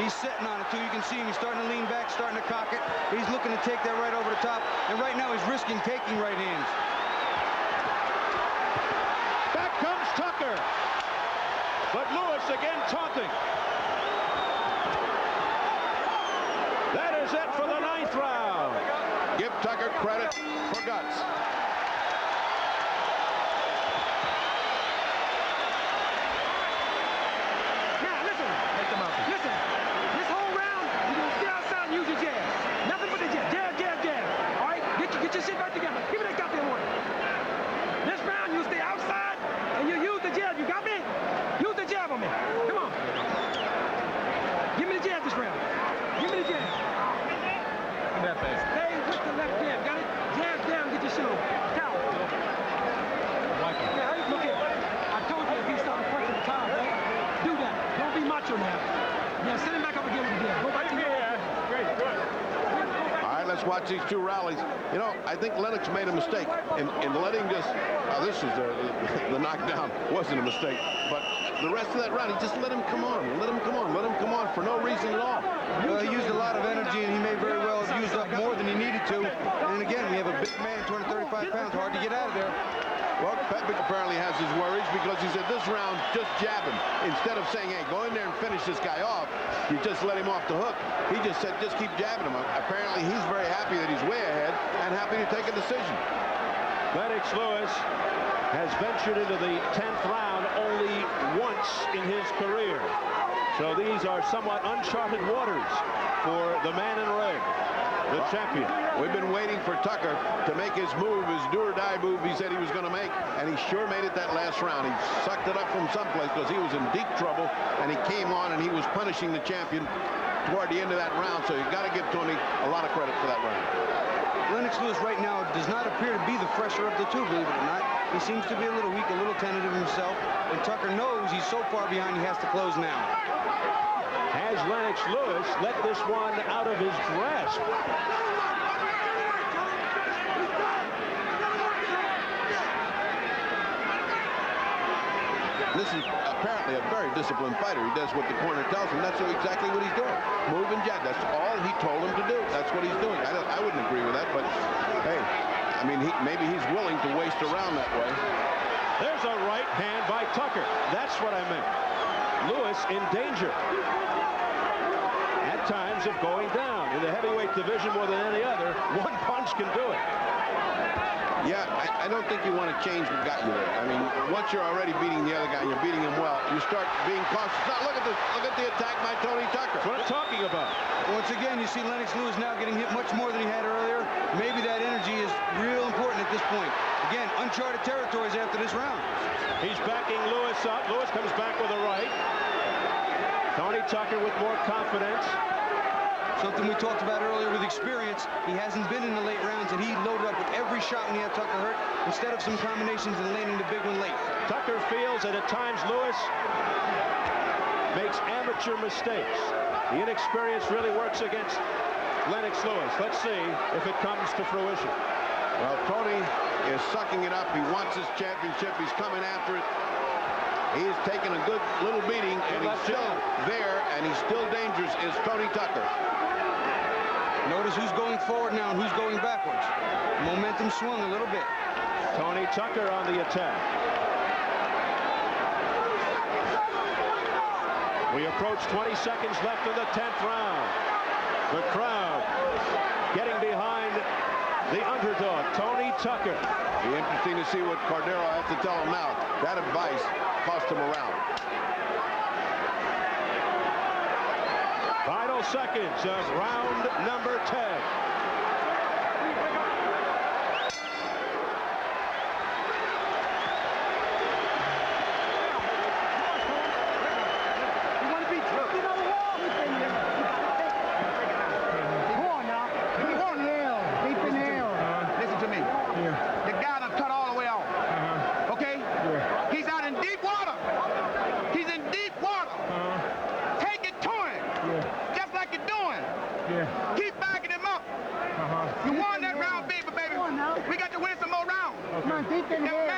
He's sitting on it, too. You can see him. He's starting to lean back, starting to cock it. He's looking to take that right over the top. And right now, he's risking taking right hands. Back comes Tucker. But Lewis again taunting. That is it for the 9th round. Give Tucker credit for guts. Listen, this whole round, you're going to stay outside and use your jab. Nothing but the jab. Jab. All right? Get your shit right together. Give me that goddamn one. This round, you stay outside and you use the jab. You got me? Use the jab on me. Come on. just watch these two rallies. You know, I think Lennox made a mistake in letting this. This is the knockdown wasn't a mistake, but the rest of that round, he just let him come on, let him come on for no reason at all. Well, he used a lot of energy, and he may very well have used up more than he needed to. And again, we have a big man, 235 pounds, hard to get out of there. Well, Pepic apparently has his worries because he said this round, just jab him. Instead of saying, hey, go in there and finish this guy off, you just let him off the hook. He just said, just keep jabbing him. Apparently, he's very happy that he's way ahead and happy to take a decision. Lennox Lewis has ventured into the 10th round only once in his career. So these are somewhat uncharted waters for the man in red, the champion. We've been waiting for Tucker to make his move, his do-or-die move he said he was going to make, and he sure made it that last round. He sucked it up from someplace because he was in deep trouble, and he came on and he was punishing the champion toward the end of that round, so you got to give Tony a lot of credit for that round. Lennox Lewis right now does not appear to be the fresher of the two, believe it or not. He seems to be a little weak, a little tentative himself, and Tucker knows he's so far behind he has to close now. Has Lennox Lewis let this one out of his grasp? This is apparently a very disciplined fighter. He does what the corner tells him. That's exactly what he's doing. Move and jab. That's all he told him to do. That's what he's doing. I wouldn't agree with that, but hey, I mean, maybe he's willing to waste a round that way. There's a right hand by Tucker. That's what I meant. Lewis in danger at times of going down. In the heavyweight division more than any other, one punch can do it. Yeah, I don't think you want to change what got you there. I mean, once you're already beating the other guy and you're beating him well, you start being cautious. Now, look at the attack by Tony Tucker. That's what I'm talking about. Once again, you see Lennox Lewis now getting hit much more than he had earlier. Maybe that energy is real important at this point. Again, uncharted territories after this round. He's backing Lewis up. Lewis comes back with a right. Tony Tucker with more confidence. Something we talked about earlier with experience. He hasn't been in the late rounds, and he loaded up with every shot when he had Tucker hurt, instead of some combinations and landing the big one late. Tucker feels that at times Lewis makes amateur mistakes. The inexperience really works against Lennox Lewis. Let's see if it comes to fruition. Well, Tony is sucking it up. He wants his championship. He's coming after it. He's taken a good little beating, and he's still there, and he's still dangerous, is Tony Tucker. Notice who's going forward now and who's going backwards. Momentum swung a little bit. Tony Tucker on the attack. We approach 20 seconds left in the 10th round. The crowd getting behind the underdog, Tony Tucker. Be interesting to see what Cordero has to tell him now. That advice cost him a round. Final seconds of round number 10. Keep backing him up. You won that round, baby. We got to win some more rounds. Come on, deep in here.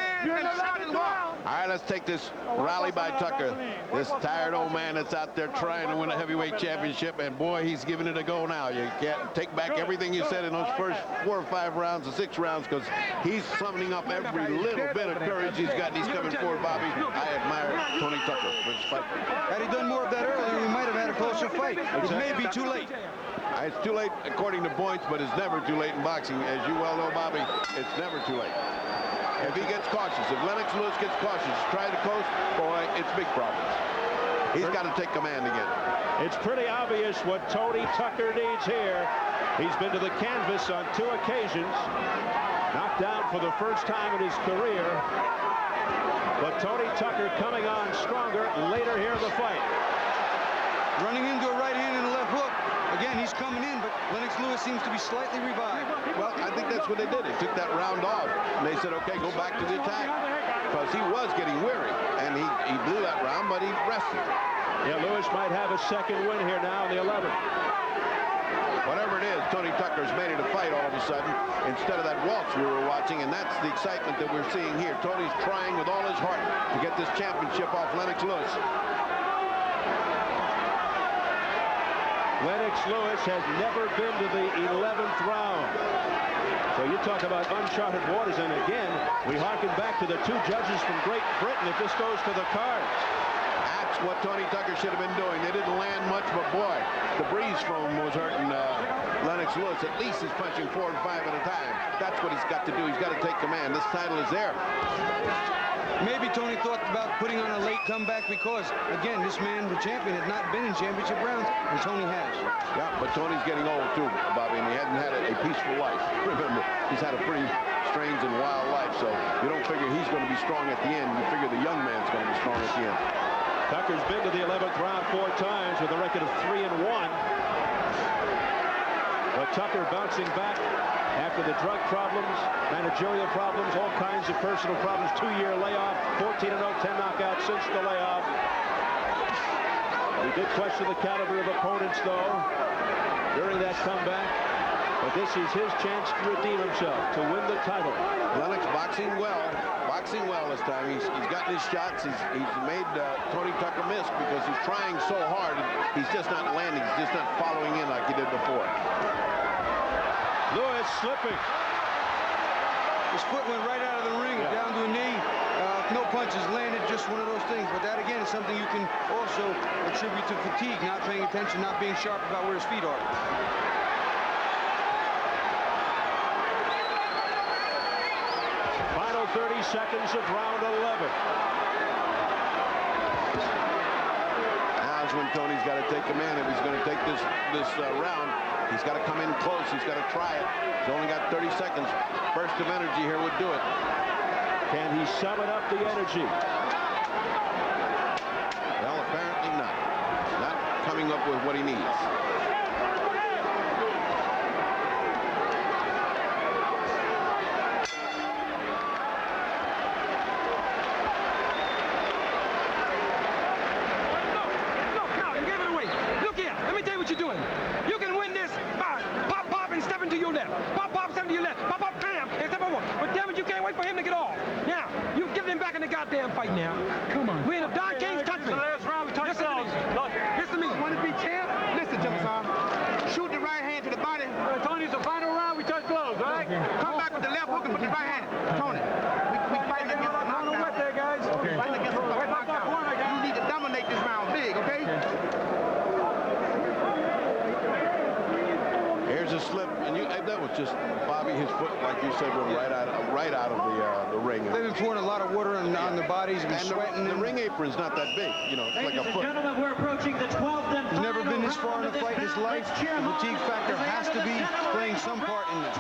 All right, let's take this rally by Tucker. This tired old man that's out there trying to win a heavyweight championship, and boy, he's giving it a go now. You can't take back everything you said in those first 4 or 5 rounds or 6 rounds, because he's summoning up every little bit of courage he's got, and he's coming forward, Bobby. I admire Tony Tucker for his fight. Had he done more of that earlier, we might have had a closer fight. It may be too late. It's too late according to points, but it's never too late in boxing. As you well know, Bobby, it's never too late. If he gets cautious, if Lennox Lewis gets cautious, try to coast, boy, it's big problems. He's got to take command again. It's pretty obvious what Tony Tucker needs here. He's been to the canvas on 2 occasions, knocked down for the first time in his career. But Tony Tucker coming on stronger later here in the fight. Running into a right hand and a left hook. Again, he's coming in, but Lennox Lewis seems to be slightly revived. Well, I think that's what they did. They took that round off, and they said, okay, go back to the attack. Because he was getting weary, and he blew that round, but he rested. Yeah, Lewis might have a second win here now in the 11th. Whatever it is, Tony Tucker's made it a fight all of a sudden instead of that waltz we were watching, and that's the excitement that we're seeing here. Tony's trying with all his heart to get this championship off Lennox Lewis. Lennox Lewis has never been to the 11th round. So you talk about uncharted waters, and again, we harken back to the two judges from Great Britain if this goes to the cards. That's what Tony Tucker should have been doing. They didn't land much, but boy, the breeze from him was hurting Lennox Lewis. At least he's punching 4 and 5 at a time. That's what he's got to do. He's got to take command. This title is there. Maybe Tony thought about putting on a late comeback because, again, this man, the champion, had not been in championship rounds, and Tony has. Yeah, but Tony's getting old too, Bobby, and he hasn't had a peaceful life. Remember, he's had a pretty strange and wild life, so you don't figure he's going to be strong at the end. You figure the young man's going to be strong at the end. Tucker's been to the 11th round 4 times with a record of 3-1. But Tucker bouncing back after the drug problems, managerial problems, all kinds of personal problems. 2-year layoff, 14-0, 10 knockouts since the layoff. We did question the caliber of opponents, though, during that comeback. But this is his chance to redeem himself, to win the title. Lennox boxing well this time. He's gotten his shots. He's made Tony Tucker miss because he's trying so hard. He's just not landing. He's just not following in like he did before. Lewis slipping. His foot went right out of the ring, down to a knee. No punches landed, just one of those things. But that, again, is something you can also attribute to fatigue, not paying attention, not being sharp about where his feet are. Final 30 seconds of round 11. Now's when Tony's got to take command. If he's going to take this round, he's got to come in close. He's got to try it. He's only got 30 seconds. Burst of energy here would do it. Can he summon up the energy? Well, apparently not. Not coming up with what he needs. For him to get off. Now, you've given him back in the goddamn fight now. Come on. We're in a Don King's country. Listen to me. Want to be champ? Listen, Jefferson. Shoot the right hand to the body. Tony's the final round. We touch gloves, right? Come back with the left hook and put the right hand. Tony, we fighting against the knockout. Wet there, guys. Okay. Fighting against the knockout. You need to dominate this round big, okay? Here's a slip, and that was just Bobby. His foot, like you said, went right out of the ring. They've been pouring a lot of water on the bodies, and sweating. The ring apron's not that big, you know, it's like a foot. Gentlemen, we're approaching the 12th and He's never been this far in a fight in his life. The fatigue factor has to be playing some part in this.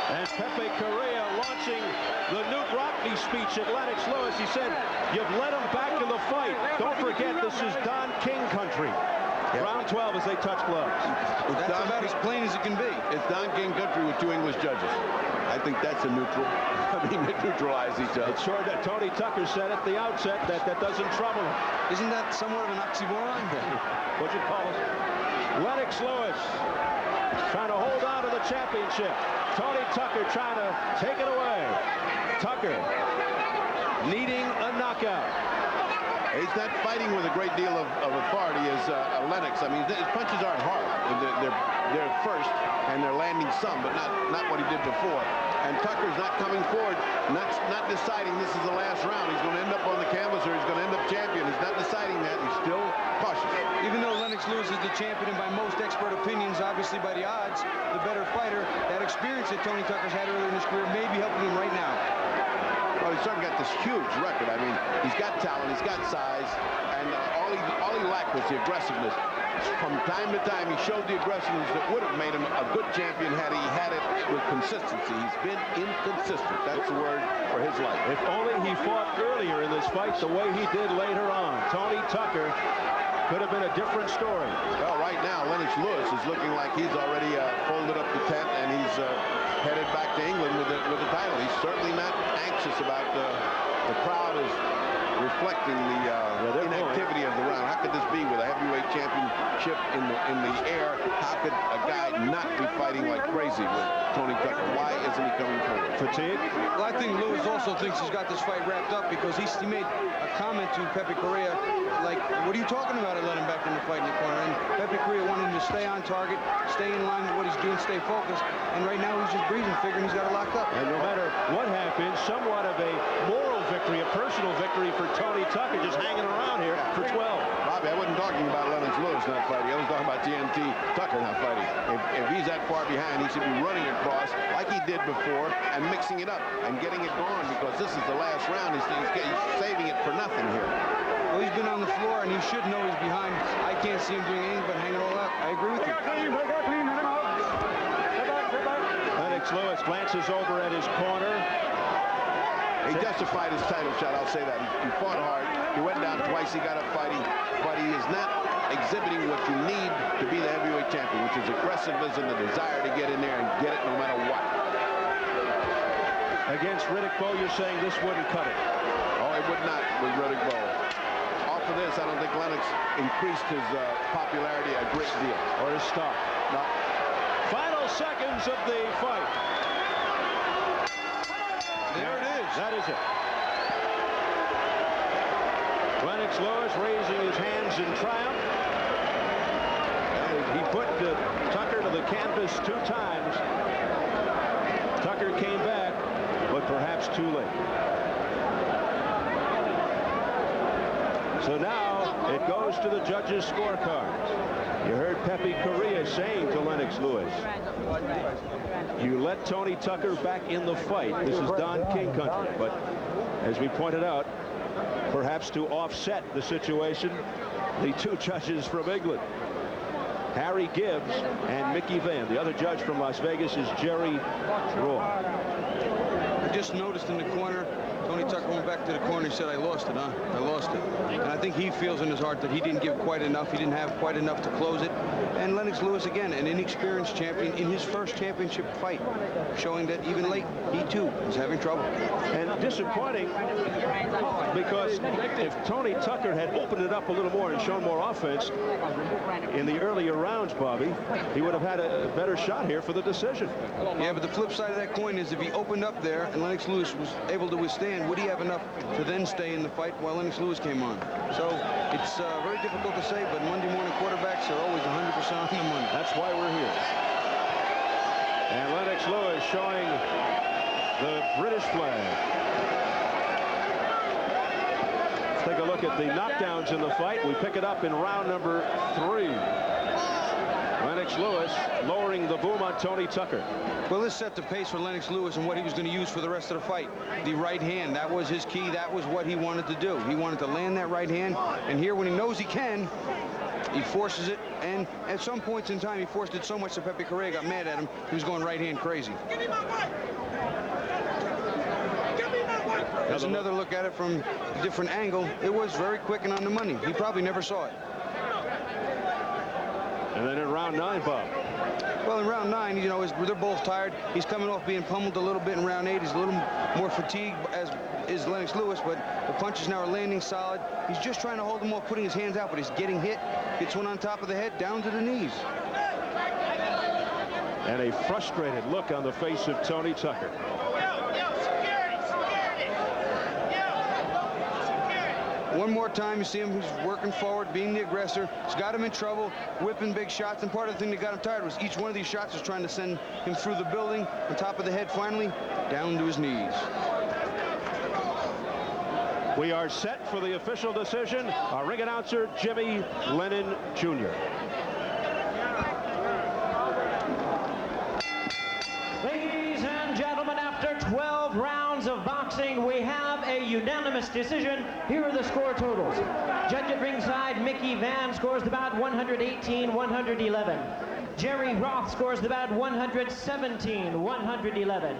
And Pepe Correa launching the Newt Rockney speech at Lennox Lewis. He said, "You've let him back in the fight. Don't forget, this is Don King country." Yep. Round 12 as they touch gloves. That's about as plain as it can be. It's Don King country with 2 English judges. I think that's a neutral. I mean, they neutralize each other. It's sure that Tony Tucker said at the outset that doesn't trouble him. Isn't that somewhat of an oxymoron? What'd you call it? Lennox Lewis trying to hold on to the championship. Tony Tucker trying to take it away. Tucker needing a knockout. He's not fighting with a great deal of authority as Lennox. I mean, his punches aren't hard. They're first, and they're landing some, but not what he did before. And Tucker's not coming forward, not deciding this is the last round. He's going to end up on the canvas, or he's going to end up champion. He's not deciding that. He's still cautious. Even though Lennox Lewis is the champion, and by most expert opinions, obviously by the odds, the better fighter, that experience that Tony Tucker's had earlier in his career may be helping him right now. Well, he's certainly got this huge record. I mean, he's got talent, he's got size, and all he lacked was the aggressiveness. From time to time, he showed the aggressiveness that would have made him a good champion had he had it with consistency. He's been inconsistent. That's the word for his life. If only he fought earlier in this fight the way he did later on. Tony Tucker could have been a different story. Well, right now, Lennox Lewis is looking like he's already folded up the tent, and he's headed back to England with the title. He's certainly not anxious about the crowd is reflecting the inactivity of the round. How could this be with a heavyweight championship in the air? How could a guy not be fighting like crazy with Tony Tucker? Why isn't he coming forward? Fatigue? Well, I think Lewis also thinks he's got this fight wrapped up because he made a comment to Pepe Correa, like, what are you talking about? I let him back in the fight in the corner. And Pepe Correa wanted him to stay on target, stay in line with what he's doing, stay focused. And right now he's just breathing, figuring he's got it locked up. And no matter what happens, somewhat of a moral victory, a personal victory for Tony Tucker, just hanging around here for 12. Bobby, I wasn't talking about Lennox Lewis not fighting. I was talking about TNT Tucker not fighting. If he's that far behind, he should be running across like he did before and mixing it up and getting it going, because this is the last round. He's saving it for nothing here. Well, he's been on the floor, and he should know he's behind. I can't see him doing anything but hanging all out. I agree with you. Lennox Lewis glances over at his corner. He justified his title shot, I'll say that. He fought hard. He went down twice. He got up fighting. But he is not exhibiting what you need to be the heavyweight champion, which is aggressiveness and the desire to get in there and get it no matter what. Against Riddick Bowe, you're saying this wouldn't cut it? Oh, it would not with Riddick Bowe. Off of this, I don't think Lennox increased his popularity a great deal. Or his stock? No. Final seconds of the fight. There it is. That is it. Lennox Lewis raising his hands in triumph. And he put Tucker to the canvas 2 times. Tucker came back, but perhaps too late. So now it goes to the judges' scorecards. You heard Pepe Correa saying to Lennox Lewis, you let Tony Tucker back in the fight. This is Don King country. But as we pointed out, perhaps to offset the situation, the 2 judges from England, Harry Gibbs and Mickey Van. The other judge from Las Vegas is Jerry Roy. I just noticed in the corner, Tony Tucker went back to the corner and said, I lost it, huh? I lost it. And I think he feels in his heart that he didn't give quite enough. He didn't have quite enough to close it. And Lennox Lewis, again, an inexperienced champion in his first championship fight, showing that even late, he too is having trouble. And disappointing, because if Tony Tucker had opened it up a little more and shown more offense in the earlier rounds, Bobby, he would have had a better shot here for the decision. Yeah, but the flip side of that coin is if he opened up there and Lennox Lewis was able to withstand, would he have enough to then stay in the fight while Lennox Lewis came on? So it's very difficult to say, but Monday morning quarterbacks are always 100% on the money. That's why we're here. And Lennox Lewis showing the British flag. Let's take a look at the knockdowns in the fight. We pick it up in round number 3. Lennox Lewis lowering the boom on Tony Tucker. Well, this set the pace for Lennox Lewis and what he was going to use for the rest of the fight. The right hand, that was his key. That was what he wanted to do. He wanted to land that right hand. And here, when he knows he can, he forces it. And at some points in time, he forced it so much that Pepe Correa got mad at him. He was going right hand crazy. There's another look at it from a different angle. It was very quick and on the money. He probably never saw it. And then in round 9, Bob. Well, in round 9, you know, they're both tired. He's coming off being pummeled a little bit in round 8. He's a little more fatigued, as is Lennox Lewis, but the punches now are landing solid. He's just trying to hold them off, putting his hands out, but he's getting hit. Gets one on top of the head, down to the knees. And a frustrated look on the face of Tony Tucker. One more time, you see him, he's working forward, being the aggressor. He's got him in trouble, whipping big shots, and part of the thing that got him tired was each one of these shots was trying to send him through the building, on top of the head, finally, down to his knees. We are set for the official decision. Our ring announcer, Jimmy Lennon Jr. Ladies and gentlemen, after 12 rounds of boxing, we have a unanimous decision. Here are the score totals. Judge at ringside, Mickey Van, scores the bout 118-111. Jerry Roth scores the bout 117-111.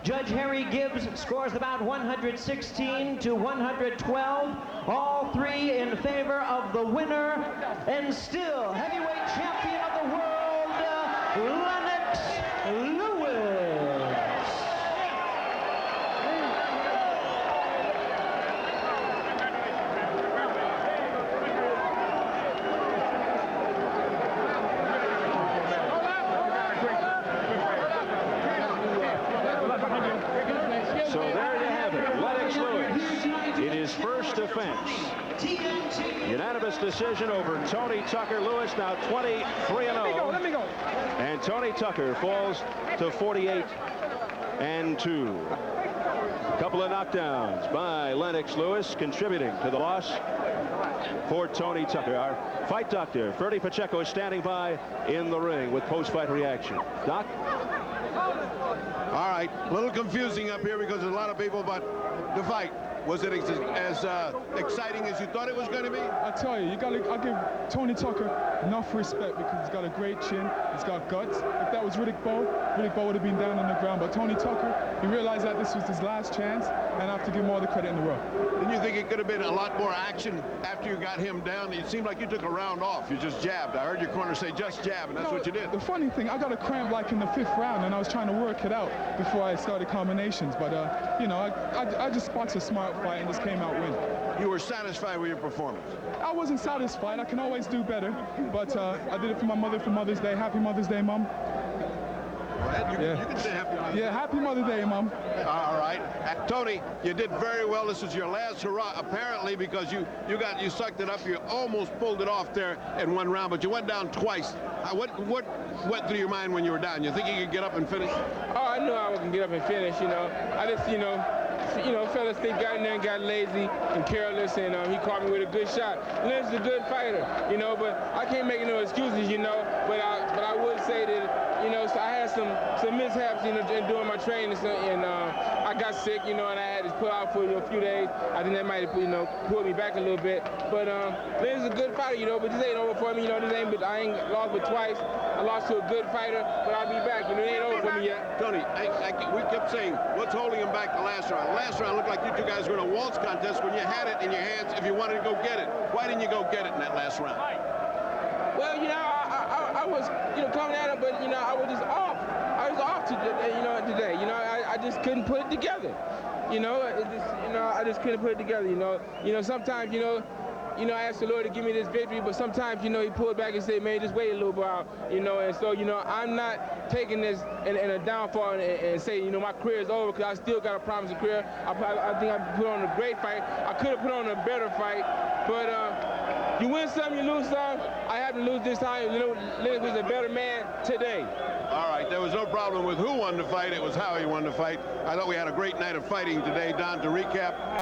Judge Harry Gibbs scores the bout 116-112. All 3 in favor of the winner and still heavyweight champion of the world, Lennox Lewis. defense. Unanimous decision over Tony Tucker. Lewis now 23-0. Let me go. And Tony Tucker falls to 48-2. A couple of knockdowns by Lennox Lewis, contributing to the loss for Tony Tucker. Our fight doctor, Ferdy Pacheco, is standing by in the ring with post-fight reaction. Doc? All right, a little confusing up here because there's a lot of people, but the fight, was it as exciting as you thought it was going to be? I tell you, I give Tony Tucker enough respect because he's got a great chin, he's got guts. If that was Riddick Bowe would have been down on the ground. But Tony Tucker, he realized that this was his last chance, and I have to give him all the credit in the world. Didn't you think it could have been a lot more action after you got him down? It seemed like you took a round off. You just jabbed. I heard your corner say just jab, and that's what you did. The funny thing, I got a cramp like in the 5th round, and I was trying to work it out before I started combinations. But, you know, I just boxed a smart fight and just came out winning. You were satisfied with your performance? I wasn't satisfied. I can always do better. But I did it for my mother for Mother's Day. Happy Mother's Day, Mom. You can say happy Mother's Day. Yeah, happy Mother's Day, Mom. All right. Tony, you did very well. This is your last hurrah, apparently, because you sucked it up. You almost pulled it off there in 1 round, but you went down twice. What went through your mind when you were down? You think you could get up and finish? Oh, I knew I was going to get up and finish, you know. I just, fell asleep, got in there and got lazy and careless, and he caught me with a good shot. Lennox is a good fighter, you know, but I can't make no excuses, you know. But I would say that, you know, so I had some mishaps, you know, during my training, and I got sick, you know, and I had to pull out for a few days. I think that might have, you know, pulled me back a little bit. But Lennox is a good fighter, you know, but this ain't over for me, you know. I ain't lost but twice. I lost to a good fighter, but I'll be back. You know, it ain't over for me yet. Tony, we kept saying, what's holding him back the last round? Last round looked like you two guys were in a waltz contest when you had it in your hands if you wanted to go get it. Why didn't you go get it in that last round? Well, you know, I was, you know, coming at it, but, you know, I was just off. I was off today, you know, today. You know, I just couldn't put it together. You know, I just couldn't put it together, you know. You know, sometimes, you know, I asked the Lord to give me this victory, but sometimes, you know, he pulled back and said, man, just wait a little while, you know. And so, you know, I'm not taking this in a downfall and saying, you know, my career is over, because I still got a promising career. I think I put on a great fight. I could have put on a better fight, but you win some, you lose some. I happened to lose this time. You know, Lennox was a better man today. All right, there was no problem with who won the fight. It was how he won the fight. I thought we had a great night of fighting today. Don, to recap.